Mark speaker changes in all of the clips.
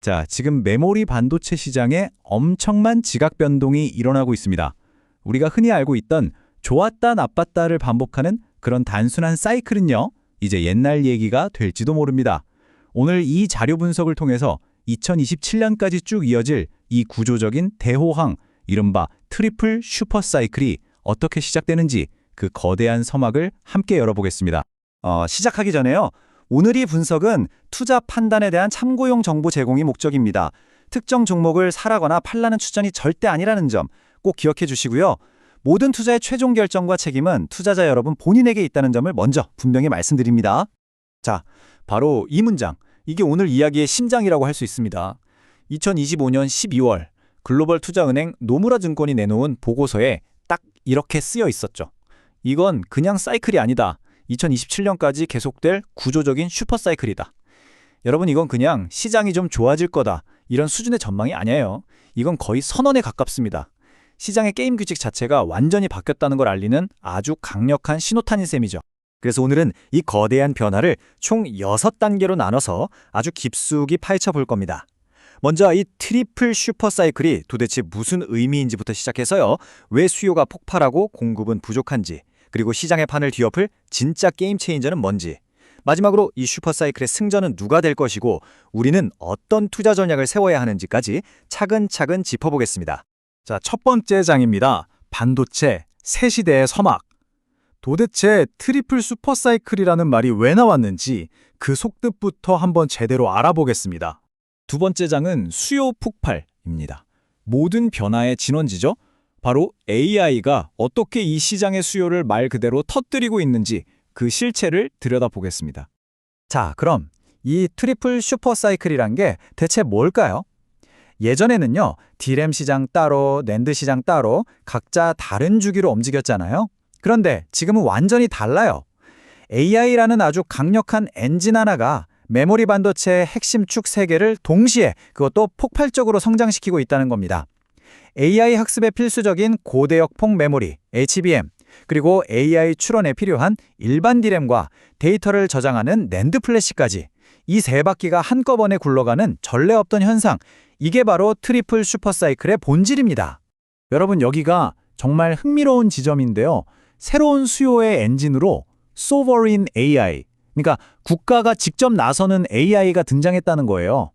Speaker 1: 자, 지금 메모리 반도체 시장에 엄청난 지각 변동이 일어나고 있습니다. 우리가 흔히 알고 있던 좋았다 나빴다를 반복하는 그런 단순한 사이클은요, 이제 옛날 얘기가 될지도 모릅니다. 오늘 이 자료 분석을 통해서 2027년까지 쭉 이어질 이 구조적인 대호황, 이른바 트리플 슈퍼 사이클이 어떻게 시작되는지 그 거대한 서막을 함께 열어보겠습니다.
Speaker 2: 시작하기 전에요. 오늘 이 분석은 투자 판단에 대한 참고용 정보 제공이 목적입니다. 특정 종목을 사라거나 팔라는 추천이 절대 아니라는 점 꼭 기억해 주시고요. 모든 투자의 최종 결정과 책임은 투자자 여러분 본인에게 있다는 점을 먼저 분명히 말씀드립니다. 자, 바로 이 문장. 이게 오늘 이야기의 심장이라고 할 수 있습니다. 2025년 12월 글로벌 투자은행 노무라 증권이 내놓은 보고서에 딱 이렇게 쓰여 있었죠. 이건 그냥 사이클이 아니다. 2027년까지 계속될 구조적인 슈퍼사이클이다. 여러분, 이건 그냥 시장이 좀 좋아질 거다, 이런 수준의 전망이 아니에요. 이건 거의 선언에 가깝습니다. 시장의 게임 규칙 자체가 완전히 바뀌었다는 걸 알리는 아주 강력한 신호탄인 셈이죠. 그래서 오늘은 이 거대한 변화를 총 6단계로 나눠서 아주 깊숙이 파헤쳐 볼 겁니다. 먼저 이 트리플 슈퍼사이클이 도대체 무슨 의미인지부터 시작해서요. 왜 수요가 폭발하고 공급은 부족한지, 그리고 시장의 판을 뒤엎을 진짜 게임 체인저는 뭔지, 마지막으로 이 슈퍼사이클의 승전은 누가 될 것이고 우리는 어떤 투자 전략을 세워야 하는지까지 차근차근 짚어보겠습니다. 자, 첫 번째 장입니다. 반도체 새 시대의 서막. 도대체 트리플 슈퍼사이클이라는 말이 왜 나왔는지 그 속뜻부터 한번 제대로 알아보겠습니다. 두 번째 장은 수요 폭발입니다. 모든 변화의 진원지죠. 바로 AI가 어떻게 이 시장의 수요를 말 그대로 터뜨리고 있는지 그 실체를 들여다보겠습니다. 자, 그럼 이 트리플 슈퍼사이클이란 게 대체 뭘까요? 예전에는요, D램 시장 따로, 낸드 시장 따로 각자 다른 주기로 움직였잖아요. 그런데 지금은 완전히 달라요. AI라는 아주 강력한 엔진 하나가 메모리 반도체의 핵심 축 3개를 동시에, 그것도 폭발적으로 성장시키고 있다는 겁니다. AI 학습에 필수적인 고대역폭 메모리, HBM, 그리고 AI 추론에 필요한 일반 D램과 데이터를 저장하는 낸드 플래시까지, 이 세 바퀴가 한꺼번에 굴러가는 전례 없던 현상, 이게 바로 트리플 슈퍼사이클의 본질입니다. 여러분, 여기가 정말 흥미로운 지점인데요. 새로운 수요의 엔진으로 소버린 AI, 그러니까 국가가 직접 나서는 AI가 등장했다는 거예요.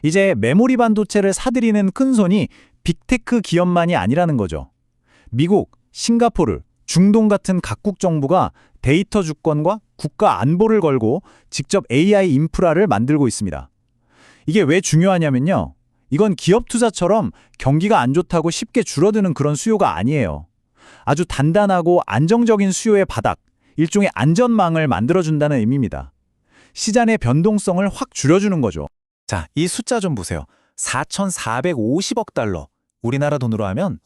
Speaker 2: 이제 메모리 반도체를 사들이는 큰손이 빅테크 기업만이 아니라는 거죠. 미국, 싱가포르, 중동 같은 각국 정부가 데이터 주권과 국가 안보를 걸고 직접 AI 인프라를 만들고 있습니다. 이게 왜 중요하냐면요. 이건 기업 투자처럼 경기가 안 좋다고 쉽게 줄어드는 그런 수요가 아니에요. 아주 단단하고 안정적인 수요의 바닥, 일종의 안전망을 만들어준다는 의미입니다. 시장의 변동성을 확 줄여주는 거죠. 자, 이 숫자 좀 보세요. 4,450억 달러. 우리나라 돈으로 하면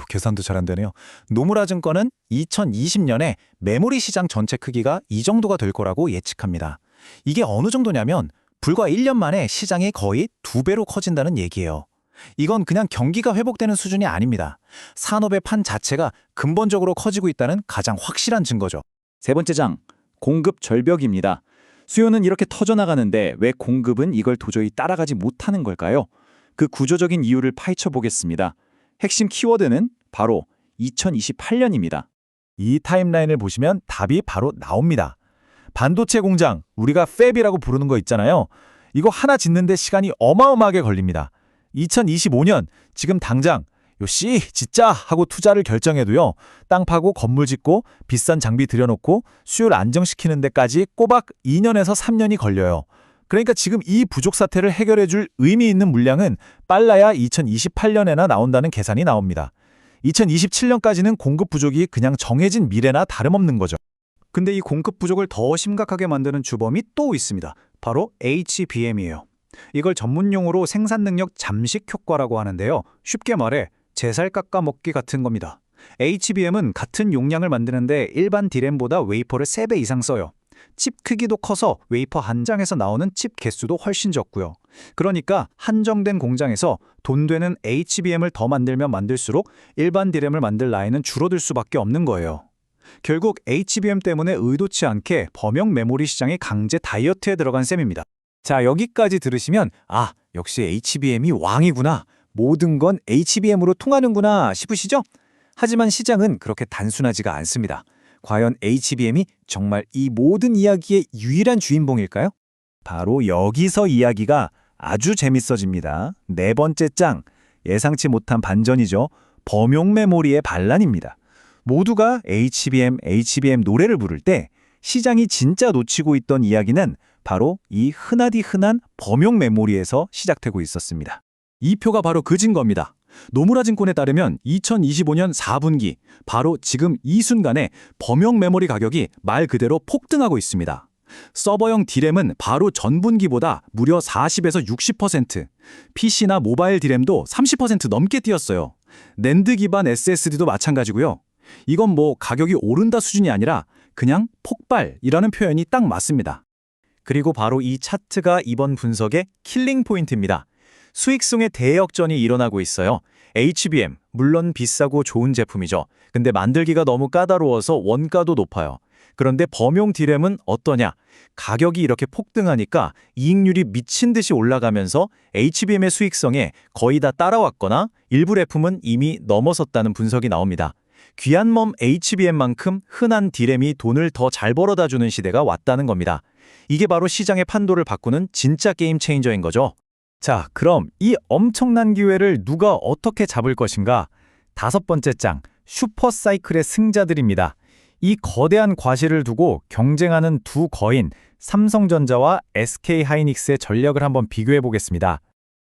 Speaker 2: 계산도 잘 안 되네요. 노무라 증권은 2020년에 메모리 시장 전체 크기가 이 정도가 될 거라고 예측합니다. 이게 어느 정도냐면 불과 1년 만에 시장이 거의 2배로 커진다는 얘기예요. 이건 그냥 경기가 회복되는 수준이 아닙니다. 산업의 판 자체가 근본적으로 커지고 있다는 가장 확실한 증거죠. 세 번째 장, 공급 절벽입니다. 수요는 이렇게 터져나가는데 왜 공급은 이걸 도저히 따라가지 못하는 걸까요? 그 구조적인 이유를 파헤쳐 보겠습니다. 핵심 키워드는 바로 2028년입니다. 이 타임라인을 보시면 답이 바로 나옵니다. 반도체 공장, 우리가 팹이라고 부르는 거 있잖아요. 이거 하나 짓는데 시간이 어마어마하게 걸립니다. 2025년, 지금 당장 요씨 짓자 하고 투자를 결정해도요. 땅 파고 건물 짓고 비싼 장비 들여놓고 수요를 안정시키는 데까지 꼬박 2년에서 3년이 걸려요. 그러니까 지금 이 부족 사태를 해결해 줄 의미 있는 물량은 빨라야 2028년에나 나온다는 계산이 나옵니다. 2027년까지는 공급 부족이 그냥 정해진 미래나 다름없는 거죠. 근데 이 공급 부족을 더 심각하게 만드는 주범이 또 있습니다. 바로 HBM이에요. 이걸 전문용어로 생산능력 잠식 효과라고 하는데요. 쉽게 말해 제살 깎아먹기 같은 겁니다. HBM은 같은 용량을 만드는데 일반 D램보다 웨이퍼를 3배 이상 써요. 칩 크기도 커서 웨이퍼 한 장에서 나오는 칩 개수도 훨씬 적고요. 그러니까 한정된 공장에서 돈 되는 HBM을 더 만들면 만들수록 일반 D램을 만들 라인은 줄어들 수밖에 없는 거예요. 결국 HBM 때문에 의도치 않게 범용 메모리 시장이 강제 다이어트에 들어간 셈입니다. 자, 여기까지 들으시면 역시 HBM이 왕이구나. 모든 건 HBM으로 통하는구나 싶으시죠? 하지만 시장은 그렇게 단순하지가 않습니다. 과연 HBM이 정말 이 모든 이야기의 유일한 주인공일까요? 바로 여기서 이야기가 아주 재밌어집니다. 네 번째 장, 예상치 못한 반전이죠. 범용 메모리의 반란입니다. 모두가 HBM 노래를 부를 때 시장이 진짜 놓치고 있던 이야기는 바로 이 흔하디 흔한 범용 메모리에서 시작되고 있었습니다. 이 표가 바로 그 증거입니다. 노무라 증권에 따르면 2025년 4분기, 바로 지금 이 순간에 범용 메모리 가격이 말 그대로 폭등하고 있습니다. 서버용 D램은 바로 전분기보다 무려 40에서 60%, PC나 모바일 D램도 30% 넘게 뛰었어요. 낸드 기반 SSD도 마찬가지고요. 이건 뭐 가격이 오른다 수준이 아니라 그냥 폭발이라는 표현이 딱 맞습니다. 그리고 바로 이 차트가 이번 분석의 킬링 포인트입니다. 수익성의 대역전이 일어나고 있어요. HBM, 물론 비싸고 좋은 제품이죠. 근데 만들기가 너무 까다로워서 원가도 높아요. 그런데 범용 D램은 어떠냐? 가격이 이렇게 폭등하니까 이익률이 미친 듯이 올라가면서 HBM의 수익성에 거의 다 따라왔거나 일부 제품은 이미 넘어섰다는 분석이 나옵니다. 귀한 몸 HBM만큼 흔한 D램이 돈을 더 잘 벌어다 주는 시대가 왔다는 겁니다. 이게 바로 시장의 판도를 바꾸는 진짜 게임 체인저인 거죠. 자, 그럼 이 엄청난 기회를 누가 어떻게 잡을 것인가? 다섯 번째 장, 슈퍼사이클의 승자들입니다. 이 거대한 과실을 두고 경쟁하는 두 거인, 삼성전자와 SK하이닉스의 전력을 한번 비교해 보겠습니다.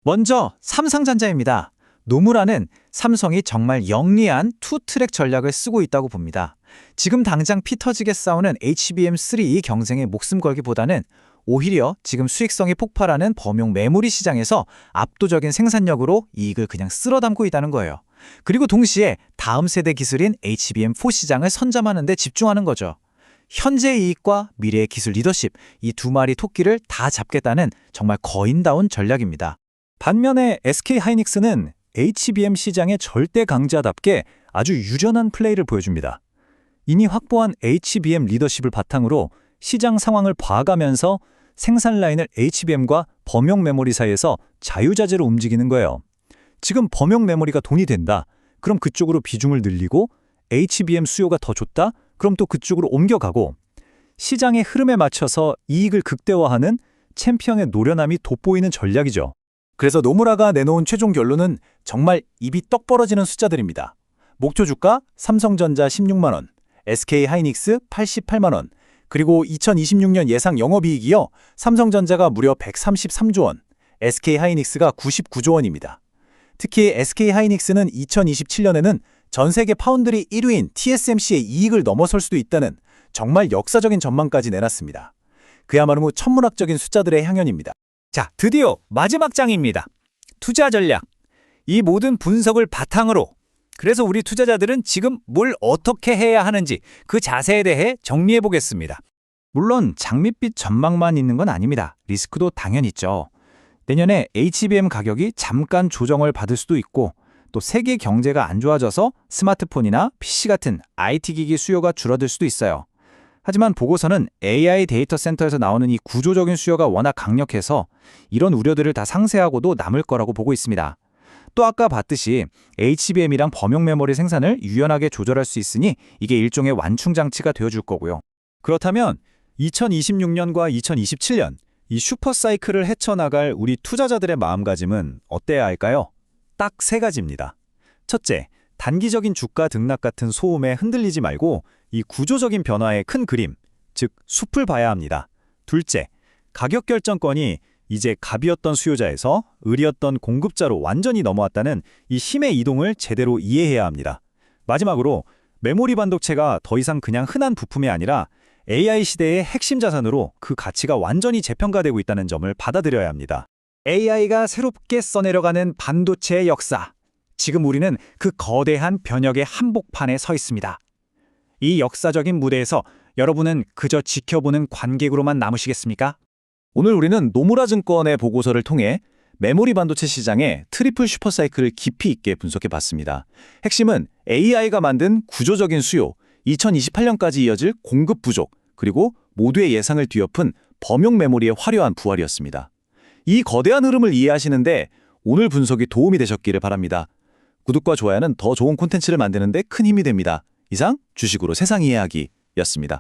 Speaker 2: 먼저 삼성전자입니다. 노무라는 삼성이 정말 영리한 투트랙 전략을 쓰고 있다고 봅니다. 지금 당장 피 터지게 싸우는 HBM3 경쟁에 목숨 걸기보다는 오히려 지금 수익성이 폭발하는 범용 메모리 시장에서 압도적인 생산력으로 이익을 그냥 쓸어 담고 있다는 거예요. 그리고 동시에 다음 세대 기술인 HBM4 시장을 선점하는 데 집중하는 거죠. 현재의 이익과 미래의 기술 리더십, 이 두 마리 토끼를 다 잡겠다는 정말 거인다운 전략입니다. 반면에 SK하이닉스는 HBM 시장의 절대 강자답게 아주 유전한 플레이를 보여줍니다. 이미 확보한 HBM 리더십을 바탕으로 시장 상황을 봐가면서 생산 라인을 HBM과 범용 메모리 사이에서 자유자재로 움직이는 거예요. 지금 범용 메모리가 돈이 된다. 그럼 그쪽으로 비중을 늘리고 HBM 수요가 더 좋다. 그럼 또 그쪽으로 옮겨가고 시장의 흐름에 맞춰서 이익을 극대화하는 챔피언의 노련함이 돋보이는 전략이죠. 그래서 노무라가 내놓은 최종 결론은 정말 입이 떡 벌어지는 숫자들입니다. 목표 주가 삼성전자 16만 원, SK하이닉스 88만 원, 그리고 2026년 예상 영업이익이요. 삼성전자가 무려 133조 원, SK하이닉스가 99조 원입니다. 특히 SK하이닉스는 2027년에는 전 세계 파운드리 1위인 TSMC의 이익을 넘어설 수도 있다는 정말 역사적인 전망까지 내놨습니다. 그야말로 천문학적인 숫자들의 향연입니다. 자, 드디어 마지막 장입니다. 투자 전략. 이 모든 분석을 바탕으로 그래서 우리 투자자들은 지금 뭘 어떻게 해야 하는지 그 자세에 대해 정리해 보겠습니다. 물론 장밋빛 전망만 있는 건 아닙니다. 리스크도 당연히 있죠. 내년에 HBM 가격이 잠깐 조정을 받을 수도 있고 또 세계 경제가 안 좋아져서 스마트폰이나 PC 같은 IT 기기 수요가 줄어들 수도 있어요. 하지만 보고서는 AI 데이터 센터에서 나오는 이 구조적인 수요가 워낙 강력해서 이런 우려들을 다 상쇄하고도 남을 거라고 보고 있습니다. 또 아까 봤듯이 HBM이랑 범용 메모리 생산을 유연하게 조절할 수 있으니 이게 일종의 완충 장치가 되어줄 거고요. 그렇다면 2026년과 2027년 이 슈퍼사이클을 헤쳐나갈 우리 투자자들의 마음가짐은 어때야 할까요? 딱 세 가지입니다. 첫째, 단기적인 주가 등락 같은 소음에 흔들리지 말고 이 구조적인 변화의 큰 그림, 즉 숲을 봐야 합니다. 둘째, 가격 결정권이 이제 갑이었던 수요자에서 을이었던 공급자로 완전히 넘어왔다는 이 힘의 이동을 제대로 이해해야 합니다. 마지막으로 메모리 반도체가 더 이상 그냥 흔한 부품이 아니라 AI 시대의 핵심 자산으로 그 가치가 완전히 재평가되고 있다는 점을 받아들여야 합니다. AI가 새롭게 써내려가는 반도체의 역사. 지금 우리는 그 거대한 변혁의 한복판에 서 있습니다. 이 역사적인 무대에서 여러분은 그저 지켜보는 관객으로만 남으시겠습니까? 오늘 우리는 노무라 증권의 보고서를 통해 메모리 반도체 시장의 트리플 슈퍼사이클을 깊이 있게 분석해 봤습니다. 핵심은 AI가 만든 구조적인 수요, 2028년까지 이어질 공급 부족, 그리고 모두의 예상을 뒤엎은 범용 메모리의 화려한 부활이었습니다. 이 거대한 흐름을 이해하시는데 오늘 분석이 도움이 되셨기를 바랍니다. 구독과 좋아요는 더 좋은 콘텐츠를 만드는 데 큰 힘이 됩니다. 이상 주식으로 세상 이해하기였습니다.